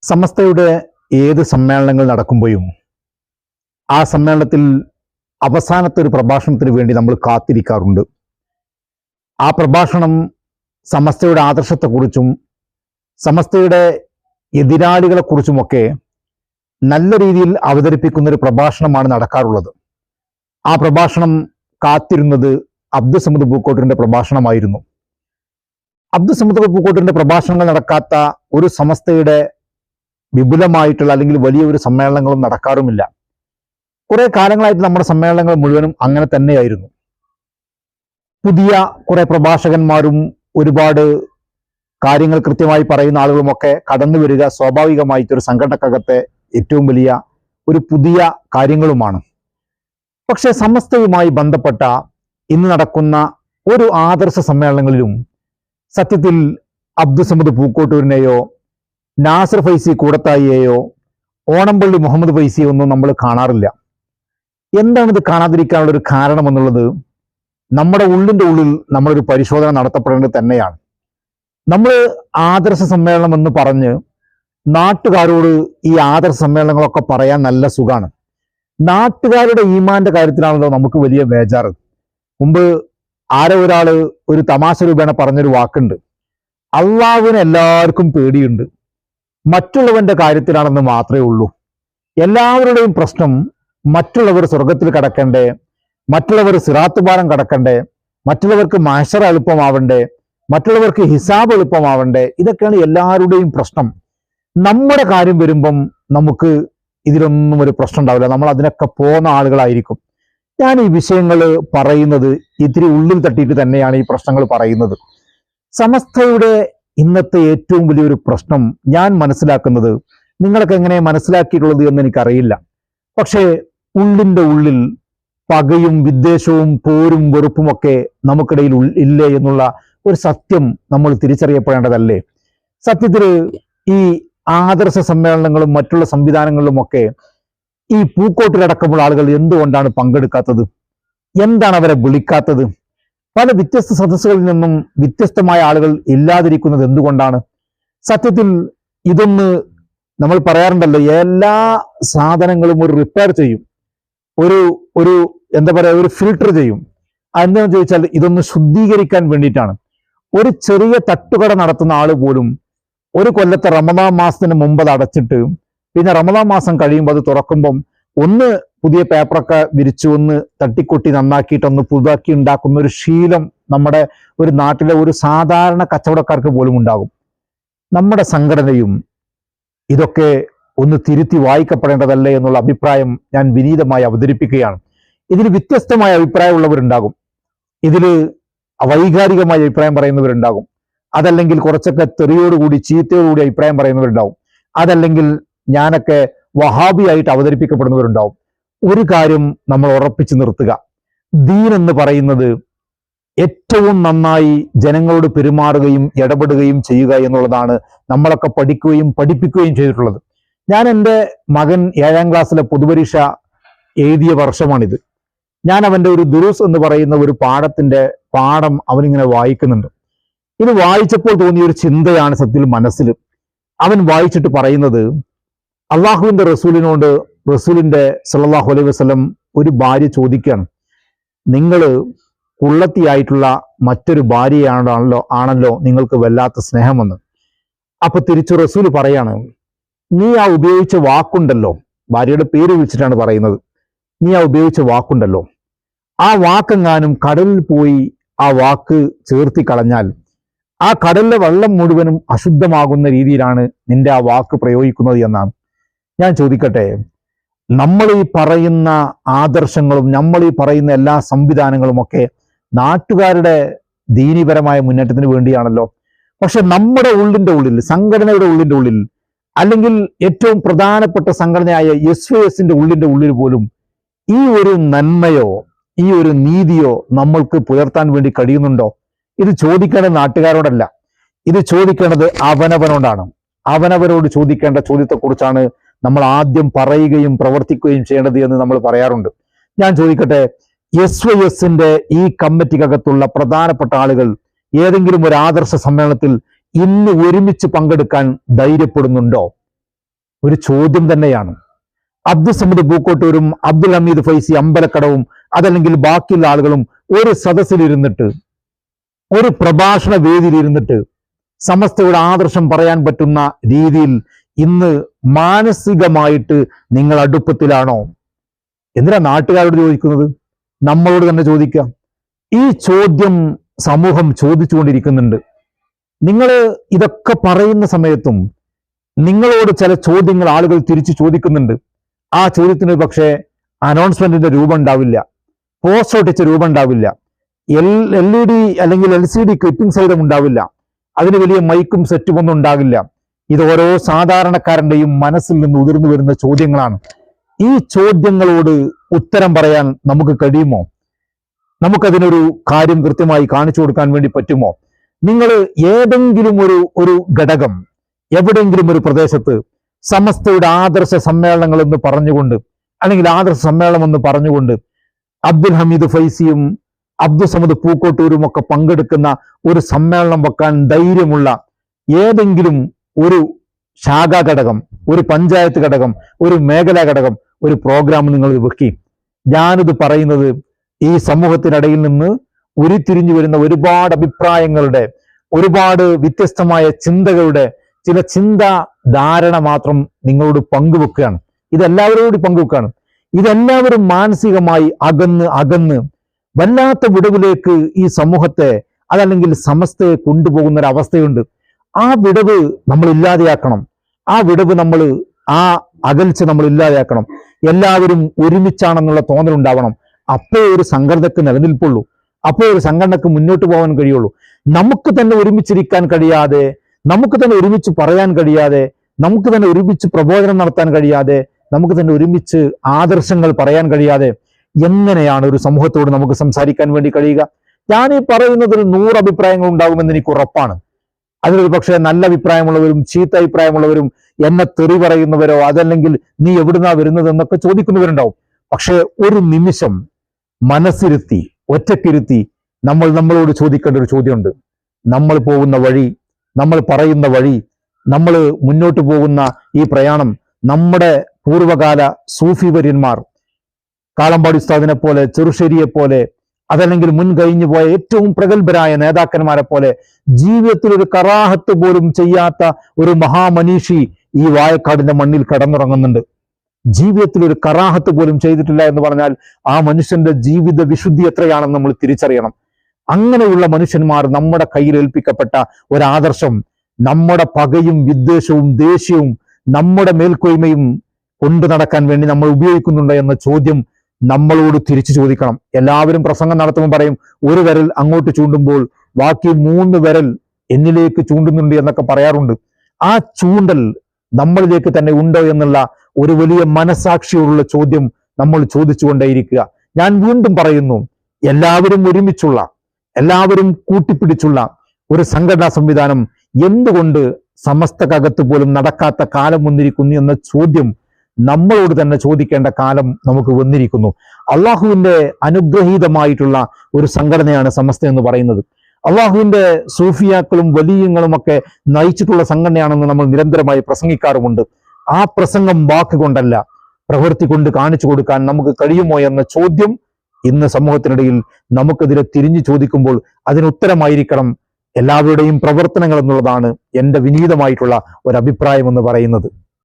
സമസ്തയുടെ ഏത് സമ്മേളനങ്ങൾ നടക്കുമ്പോഴും ആ സമ്മേളനത്തിൽ അവസാനത്തെ ഒരു പ്രഭാഷണത്തിന് വേണ്ടി നമ്മൾ കാത്തിരിക്കാറുണ്ട്. ആ പ്രഭാഷണം സമസ്തയുടെ ആദർശത്തെക്കുറിച്ചും സമസ്തയുടെ എതിരാളികളെക്കുറിച്ചുമൊക്കെ നല്ല രീതിയിൽ അവതരിപ്പിക്കുന്ന ഒരു പ്രഭാഷണമാണ് നടക്കാറുള്ളത്. ആ പ്രഭാഷണം കാത്തിരുന്നത് അബ്ദുസമദ് പൂക്കോട്ടിന്റെ പ്രഭാഷണമായിരുന്നു. അബ്ദുസമദ് പൂക്കോട്ടിന്റെ പ്രഭാഷണങ്ങൾ നടക്കാത്ത ഒരു സമസ്തയുടെ വിപുലമായിട്ടുള്ള അല്ലെങ്കിൽ വലിയ ഒരു സമ്മേളനങ്ങളും നടക്കാറുമില്ല. കുറെ കാലങ്ങളായിട്ട് നമ്മുടെ സമ്മേളനങ്ങൾ മുഴുവനും അങ്ങനെ തന്നെയായിരുന്നു. പുതിയ കുറെ പ്രഭാഷകന്മാരും ഒരുപാട് കാര്യങ്ങൾ കൃത്യമായി പറയുന്ന ആളുകളുമൊക്കെ കടന്നു വരിക സ്വാഭാവികമായിട്ടൊരു സംഘടനക്കകത്തെ ഏറ്റവും വലിയ ഒരു പുതിയ കാര്യങ്ങളുമാണ്. പക്ഷെ സമസ്തയുമായി ബന്ധപ്പെട്ട ഇന്ന് നടക്കുന്ന ഒരു ആദർശ സമ്മേളനങ്ങളിലും സത്യത്തിൽ അബ്ദുസമദ് പൂക്കോട്ടൂരിനെയോ നാസർ ഫൈസി കൂടത്തായിയെയോ ഓണംപള്ളി മുഹമ്മദ് ഫൈസിയോ ഒന്നും നമ്മൾ കാണാറില്ല. എന്താണ് ഇത് കാണാതിരിക്കാനുള്ള ഒരു കാരണം എന്നുള്ളത് നമ്മുടെ ഉള്ളിൻ്റെ ഉള്ളിൽ നമ്മളൊരു പരിശോധന നടത്തപ്പെടേണ്ടത് തന്നെയാണ്. നമ്മൾ ആദർശ സമ്മേളനം എന്ന് പറഞ്ഞ് നാട്ടുകാരോട് ഈ ആദർശ സമ്മേളനങ്ങളൊക്കെ പറയാൻ നല്ല സുഖമാണ്. നാട്ടുകാരുടെ ഈമാന്റെ കാര്യത്തിലാണല്ലോ നമുക്ക് വലിയ ബേജാറ്. മുമ്പ് ആരോ ഒരാള് ഒരു തമാശ രൂപേണ പറഞ്ഞൊരു വാക്കുണ്ട്, അള്ളാഹുവിന് എല്ലാവർക്കും പേടിയുണ്ട്, മറ്റുള്ളവന്റെ കാര്യത്തിലാണെന്ന് മാത്രമേ ഉള്ളൂ. എല്ലാവരുടെയും പ്രശ്നം മറ്റുള്ളവർ സ്വർഗത്തിൽ കടക്കണ്ടേ, മറ്റുള്ളവർ സിറാത്ത് പാലം കടക്കണ്ടേ, മറ്റുള്ളവർക്ക് മഹ്ശറ എളുപ്പമാവണ്ടേ, മറ്റുള്ളവർക്ക് ഹിസാബ് എളുപ്പമാവണ്ടേ, ഇതൊക്കെയാണ് എല്ലാവരുടെയും പ്രശ്നം. നമ്മുടെ കാര്യം വരുമ്പം നമുക്ക് ഇതിലൊന്നും ഒരു പ്രശ്നം ഉണ്ടാവില്ല, നമ്മൾ അതിനൊക്കെ പോകുന്ന ആളുകളായിരിക്കും. ഞാൻ ഈ വിഷയങ്ങൾ പറയുന്നത് ഇത്തിരി ഉള്ളിൽ തട്ടിയിട്ട് തന്നെയാണ് ഈ പ്രശ്നങ്ങൾ പറയുന്നത്. സമസ്തയുടെ ഇന്നത്തെ ഏറ്റവും വലിയൊരു പ്രശ്നം ഞാൻ മനസ്സിലാക്കുന്നത്, നിങ്ങളൊക്കെ എങ്ങനെ മനസ്സിലാക്കിയിട്ടുള്ളത് എന്ന് എനിക്കറിയില്ല, പക്ഷേ ഉള്ളിൻ്റെ ഉള്ളിൽ പകയും വിദ്വേഷവും പോരും വെറുപ്പുമൊക്കെ നമുക്കിടയിൽ ഇല്ലേ എന്നുള്ള ഒരു സത്യം നമ്മൾ തിരിച്ചറിയപ്പെടേണ്ടതല്ലേ? സത്യത്തിൽ ഈ ആദർശ സമ്മേളനങ്ങളും മറ്റുള്ള സംവിധാനങ്ങളിലുമൊക്കെ ഈ പൂക്കോട്ടിലടക്കമുള്ള ആളുകൾ എന്തുകൊണ്ടാണ് പങ്കെടുക്കാത്തത്? എന്താണ് അവരെ വിളിക്കാത്തത്? പല വ്യത്യസ്ത സദസ്സുകളിൽ നിന്നും വ്യത്യസ്തമായ ആളുകൾ ഇല്ലാതിരിക്കുന്നത് എന്തുകൊണ്ടാണ്? സത്യത്തിൽ ഇതൊന്ന് നമ്മൾ പറയാറുണ്ടല്ലോ, എല്ലാ സാധനങ്ങളും ഒരു റിപ്പയർ ചെയ്യും, ഒരു എന്താ പറയുക, ഒരു ഫിൽട്ടർ ചെയ്യും. എന്താണെന്ന് ചോദിച്ചാൽ ഇതൊന്ന് ശുദ്ധീകരിക്കാൻ വേണ്ടിയിട്ടാണ്. ഒരു ചെറിയ തട്ടുകട നടത്തുന്ന ആള് പോലും ഒരു കൊല്ലത്തെ റമദാൻ മാസത്തിന് മുമ്പ് അത് അടച്ചിട്ട് പിന്നെ റമദാൻ മാസം കഴിയുമ്പോൾ അത് തുറക്കുമ്പം ഒന്ന് പുതിയ പേപ്പറൊക്കെ വിരിച്ചു ഒന്ന് തട്ടിക്കൊട്ടി നന്നാക്കിയിട്ടൊന്ന് പുതുതാക്കി ഉണ്ടാക്കുന്ന ഒരു ശീലം നമ്മുടെ ഒരു നാട്ടിലെ ഒരു സാധാരണ കച്ചവടക്കാർക്ക് പോലും ഉണ്ടാകും. നമ്മുടെ സംഘടനയും ഇതൊക്കെ ഒന്ന് തിരുത്തി വായിക്കപ്പെടേണ്ടതല്ലേ എന്നുള്ള അഭിപ്രായം ഞാൻ വിനീതമായി അവതരിപ്പിക്കുകയാണ്. ഇതിൽ വ്യത്യസ്തമായ അഭിപ്രായമുള്ളവരുണ്ടാകും, ഇതിൽ വൈകാരികമായ അഭിപ്രായം പറയുന്നവരുണ്ടാകും, അതല്ലെങ്കിൽ കുറച്ചൊക്കെ തെറിയോടുകൂടി ചീത്തയോടുകൂടി അഭിപ്രായം പറയുന്നവരുണ്ടാവും, അതല്ലെങ്കിൽ ഞാനൊക്കെ വഹാബിയായിട്ട് അവതരിപ്പിക്കപ്പെടുന്നവരുണ്ടാവും. ഒരു കാര്യം നമ്മൾ ഉറപ്പിച്ചു നിർത്തുക, ദീൻ എന്ന് പറയുന്നത് ഏറ്റവും നന്നായി ജനങ്ങളോട് പെരുമാറുകയും ഇടപെടുകയും ചെയ്യുക എന്നുള്ളതാണ് നമ്മളൊക്കെ പഠിക്കുകയും പഠിപ്പിക്കുകയും ചെയ്തിട്ടുള്ളത്. ഞാൻ എൻ്റെ മകൻ 7ാം ക്ലാസ്സിലെ പൊതുപരീക്ഷ എഴുതിയ വർഷമാണിത്. ഞാൻ അവൻ്റെ ഒരു ദുറൂസ് എന്ന് പറയുന്ന ഒരു പാഠം അവനിങ്ങനെ വായിക്കുന്നുണ്ട്. ഇത് വായിച്ചപ്പോൾ തോന്നിയ ഒരു ചിന്തയാണ് സത്യത്തിൽ മനസ്സിൽ. അവൻ വായിച്ചിട്ട് പറയുന്നത്, അള്ളാഹുവിന്റെ റസൂലിനോട് റസൂലിന്റെ സല്ലല്ലാഹു അലൈഹി വസല്ലം ഒരു ഭാര്യ ചോദിക്കുകയാണ്, നിങ്ങൾ കുള്ളത്തിയായിട്ടുള്ള മറ്റൊരു ഭാര്യയാണല്ലോ നിങ്ങൾക്ക് വല്ലാത്ത സ്നേഹമെന്ന്. അപ്പൊ തിരിച്ചു റസൂൽ പറയാണ്, നീ ആ ഉപയോഗിച്ച വാക്കുണ്ടല്ലോ, ഭാര്യയുടെ പേര് വിളിച്ചിട്ടാണ് പറയുന്നത്, നീ ആ ഉപയോഗിച്ച വാക്കുണ്ടല്ലോ, ആ വാക്കെങ്ങാനും കടലിൽ പോയി ആ വാക്ക് ചേർത്തി കളഞ്ഞാൽ ആ കടലിലെ വെള്ളം മുഴുവനും അശുദ്ധമാകുന്ന രീതിയിലാണ് നിന്റെ ആ വാക്ക് പ്രയോഗിക്കുന്നത് എന്നാണ്. ഞാൻ ചോദിക്കട്ടെ, നമ്മൾ ഈ പറയുന്ന ആദർശങ്ങളും നമ്മൾ ഈ പറയുന്ന എല്ലാ സംവിധാനങ്ങളും ഒക്കെ നാട്ടുകാരുടെ ദീനീപരമായ മുന്നേറ്റത്തിന് വേണ്ടിയാണല്ലോ. പക്ഷെ നമ്മുടെ ഉള്ളിൻ്റെ ഉള്ളിൽ, സംഘടനയുടെ ഉള്ളിൻ്റെ ഉള്ളിൽ, അല്ലെങ്കിൽ ഏറ്റവും പ്രധാനപ്പെട്ട സംഘടനയായ SYSന്റെ ഉള്ളിൻ്റെ ഉള്ളിൽ പോലും ഈ ഒരു നന്മയോ ഈ ഒരു നീതിയോ നമ്മൾക്ക് പുലർത്താൻ വേണ്ടി കഴിയുന്നുണ്ടോ? ഇത് ചോദിക്കേണ്ടത് നാട്ടുകാരോടല്ല, ഇത് ചോദിക്കേണ്ടത് അവനവനോടാണ്. അവനവരോട് ചോദിക്കേണ്ട ചോദ്യത്തെക്കുറിച്ചാണ് നമ്മൾ ആദ്യം പറയുകയും പ്രവർത്തിക്കുകയും ചെയ്യേണ്ടത് എന്ന് നമ്മൾ പറയാറുണ്ട്. ഞാൻ ചോദിക്കട്ടെ, SYSന്റെ ഈ കമ്മിറ്റിക്കകത്തുള്ള പ്രധാനപ്പെട്ട ആളുകൾ ഏതെങ്കിലും ഒരു ആദർശ സമ്മേളനത്തിൽ ഇന്ന് ഒരുമിച്ച് പങ്കെടുക്കാൻ ധൈര്യപ്പെടുന്നുണ്ടോ? ഒരു ചോദ്യം തന്നെയാണ്. അബ്ദുൽ സമദ് പൂക്കോട്ടൂരും അബ്ദുൽ ഹമീദ് ഫൈസി അമ്പലക്കടവും അതല്ലെങ്കിൽ ബാക്കിയുള്ള ആളുകളും ഒരു സദസ്സിലിരുന്നിട്ട്, ഒരു പ്രഭാഷണ വേദിയിലിരുന്നിട്ട് സമസ്തയുടെ ആദർശം പറയാൻ പറ്റുന്ന രീതിയിൽ ഇന്ന് മാനസികമായിട്ട് നിങ്ങൾ അടുപ്പത്തിലാണോ? എന്തിനാ നാട്ടുകാരോട് ചോദിക്കുന്നത്? നമ്മളോട് തന്നെ ചോദിക്കാം. ഈ ചോദ്യം സമൂഹം ചോദിച്ചുകൊണ്ടിരിക്കുന്നുണ്ട്. നിങ്ങൾ ഇതൊക്കെ പറയുന്ന സമയത്തും നിങ്ങളോട് ചില ചോദ്യങ്ങൾ ആളുകൾ തിരിച്ചു ചോദിക്കുന്നുണ്ട്. ആ ചോദ്യത്തിന് പക്ഷേ അനൗൺസ്മെന്റിന്റെ രൂപം ഉണ്ടാവില്ല, പോസ്റ്റർ ഒട്ടിച്ച രൂപം ഉണ്ടാവില്ല, LED അല്ലെങ്കിൽ LCD ക്ലിപ്പിംഗ് സഹിതം ഉണ്ടാവില്ല, അതിന് വലിയ മൈക്കും സെറ്റും ഒന്നും ഉണ്ടാകില്ല. ഇത് ഓരോ സാധാരണക്കാരന്റെയും മനസ്സിൽ നിന്ന് ഉതിർന്നു വരുന്ന ചോദ്യങ്ങളാണ്. ഈ ചോദ്യങ്ങളോട് ഉത്തരം പറയാൻ നമുക്ക് കഴിയുമോ? നമുക്കതിനൊരു കാര്യം കൃത്യമായി കാണിച്ചു കൊടുക്കാൻ വേണ്ടി പറ്റുമോ? നിങ്ങൾ ഏതെങ്കിലും ഒരു ഘടകം എവിടെയെങ്കിലും ഒരു പ്രദേശത്ത് സമസ്തയുടെ ആദർശ സമ്മേളനങ്ങൾ എന്ന് പറഞ്ഞുകൊണ്ട്, അല്ലെങ്കിൽ ആദർശ സമ്മേളനം എന്ന് പറഞ്ഞുകൊണ്ട് അബ്ദുൽ ഹമീദ് ഫൈസിയും അബ്ദുൽ സമദ് പൂക്കോട്ടൂരും ഒക്കെ പങ്കെടുക്കുന്ന ഒരു സമ്മേളനം വെക്കാൻ ധൈര്യമുള്ള ഏതെങ്കിലും ഒരു ശാഖാ ഘടകം, ഒരു പഞ്ചായത്ത് ഘടകം, ഒരു മേഖലാ ഘടകം, ഒരു പ്രോഗ്രാം നിങ്ങൾ വെക്കി. ഞാനിത് പറയുന്നത് ഈ സമൂഹത്തിനിടയിൽ നിന്ന് ഉരുത്തിരിഞ്ഞു വരുന്ന ഒരുപാട് അഭിപ്രായങ്ങളുടെ, ഒരുപാട് വ്യത്യസ്തമായ ചിന്തകളുടെ ചില ധാരണ മാത്രം നിങ്ങളോട് പങ്കുവെക്കുകയാണ്. ഇതെല്ലാവരോടും പങ്കുവെക്കുകയാണ്. ഇതെല്ലാവരും മാനസികമായി അകന്ന് വല്ലാത്ത വിടവിലേക്ക് ഈ സമൂഹത്തെ, അതല്ലെങ്കിൽ സമസ്തയെ കൊണ്ടുപോകുന്ന ഒരു അവസ്ഥയുണ്ട്. ആ വിടവ് നമ്മൾ ഇല്ലാതെയാക്കണം. ആ വിടവ് ആ അകൽച്ച നമ്മൾ ഇല്ലാതെയാക്കണം. എല്ലാവരും ഒരുമിച്ചാണെന്നുള്ള തോന്നലുണ്ടാവണം. അപ്പോ ഒരു സംഘടനക്ക് നിലനിൽപ്പുള്ളൂ, അപ്പോൾ ഒരു സംഘടനക്ക് മുന്നോട്ട് പോകാൻ കഴിയുള്ളൂ. നമുക്ക് തന്നെ ഒരുമിച്ചിരിക്കാൻ കഴിയാതെ, നമുക്ക് തന്നെ ഒരുമിച്ച് പറയാൻ കഴിയാതെ, നമുക്ക് തന്നെ ഒരുമിച്ച് പ്രബോധനം നടത്താൻ കഴിയാതെ, നമുക്ക് തന്നെ ഒരുമിച്ച് ആദർശങ്ങൾ പറയാൻ കഴിയാതെ എങ്ങനെയാണ് ഒരു സമൂഹത്തോട് നമുക്ക് സംസാരിക്കാൻ വേണ്ടി കഴിയുക? ഞാൻ ഈ പറയുന്നതിൽ 100 അഭിപ്രായങ്ങൾ ഉണ്ടാകുമെന്ന് എനിക്ക് ഉറപ്പാണ്. അതിലൊരു പക്ഷേ നല്ല അഭിപ്രായമുള്ളവരും ചീത്ത അഭിപ്രായമുള്ളവരും, എന്നെ തെറി പറയുന്നവരോ അതല്ലെങ്കിൽ നീ എവിടുന്നാ വരുന്നത് എന്നൊക്കെ ചോദിക്കുന്നവരുണ്ടാവും. പക്ഷേ ഒരു നിമിഷം മനസ്സിരുത്തി, ഒറ്റക്കിരുത്തി നമ്മളോട് ചോദിക്കേണ്ട ഒരു ചോദ്യമുണ്ട്. നമ്മൾ പോകുന്ന വഴി, നമ്മൾ പറയുന്ന വഴി, നമ്മൾ മുന്നോട്ട് പോകുന്ന ഈ പ്രയാണം നമ്മുടെ പൂർവകാല സൂഫി വര്യന്മാർ, കാളമ്പാടി ഉസ്താദിനെ പോലെ, ചെറുശ്ശേരിയെ പോലെ, അതല്ലെങ്കിൽ മുൻ കഴിഞ്ഞു പോയ ഏറ്റവും പ്രഗത്ഭരായ നേതാക്കന്മാരെ പോലെ ജീവിതത്തിൽ ഒരു കറാഹത്ത് പോലും ചെയ്യാത്ത ഒരു മഹാമനീഷി ഈ വായക്കാടിന്റെ മണ്ണിൽ കടന്നുറങ്ങുന്നുണ്ട്. ജീവിതത്തിൽ ഒരു കറാഹത്ത് പോലും ചെയ്തിട്ടില്ല എന്ന് പറഞ്ഞാൽ ആ മനുഷ്യന്റെ ജീവിത വിശുദ്ധി എത്രയാണെന്ന് നമ്മൾ തിരിച്ചറിയണം. അങ്ങനെയുള്ള മനുഷ്യന്മാർ നമ്മുടെ കയ്യിൽ ഏൽപ്പിക്കപ്പെട്ട ഒരാദർശം നമ്മുടെ പകയും വിദ്വേഷവും ദേഷ്യവും നമ്മുടെ മേൽക്കോയ്മയും കൊണ്ടു നടക്കാൻ വേണ്ടി നമ്മൾ ഉപയോഗിക്കുന്നുണ്ടോ എന്ന ചോദ്യം നമ്മളോട് തിരിച്ചു ചോദിക്കണം. എല്ലാവരും പ്രസംഗം നടത്തുമ്പോൾ പറയും, ഒരു വിരൽ അങ്ങോട്ട് ചൂണ്ടുമ്പോൾ ബാക്കി 3 വിരൽ എന്നിലേക്ക് ചൂണ്ടുന്നുണ്ട് എന്നൊക്കെ പറയാറുണ്ട്. ആ ചൂണ്ടൽ നമ്മളിലേക്ക് തന്നെ ഉണ്ടോ എന്നുള്ള ഒരു വലിയ മനസാക്ഷിയോടുള്ള ചോദ്യം നമ്മൾ ചോദിച്ചുകൊണ്ടേയിരിക്കുക. ഞാൻ വീണ്ടും പറയുന്നു, എല്ലാവരും ഒരുമിച്ചുള്ള, എല്ലാവരും കൂട്ടിപ്പിടിച്ചുള്ള ഒരു സംഘടനാ സംവിധാനം എന്തുകൊണ്ട് സമസ്തക്കകത്ത് പോലും നടക്കാത്ത കാലം വന്നിരിക്കുന്നു എന്ന ചോദ്യം നമ്മളോട് തന്നെ ചോദിക്കേണ്ട കാലം നമുക്ക് വന്നിരിക്കുന്നു. അള്ളാഹുവിന്റെ അനുഗ്രഹീതമായിട്ടുള്ള ഒരു സംഘടനയാണ് സമസ്ത എന്ന് പറയുന്നത്. അള്ളാഹുവിന്റെ സൂഫിയാക്കളും വലിയങ്ങളും ഒക്കെ നയിച്ചിട്ടുള്ള സംഘടനയാണെന്ന് നമ്മൾ നിരന്തരമായി പ്രസംഗിക്കാറുമുണ്ട്. ആ പ്രസംഗം വാക്കുകൊണ്ടല്ല, പ്രവൃത്തി കൊണ്ട് കാണിച്ചു കൊടുക്കാൻ നമുക്ക് കഴിയുമോ എന്ന ചോദ്യം ഇന്ന് സമൂഹത്തിനിടയിൽ നമുക്കെതിരെ തിരിഞ്ഞു ചോദിക്കുമ്പോൾ അതിന് ഉത്തരമായിരിക്കണം എല്ലാവരുടെയും പ്രവർത്തനങ്ങൾ എന്നുള്ളതാണ് എൻ്റെ വിനീതമായിട്ടുള്ള ഒരു അഭിപ്രായം എന്ന് പറയുന്നത്.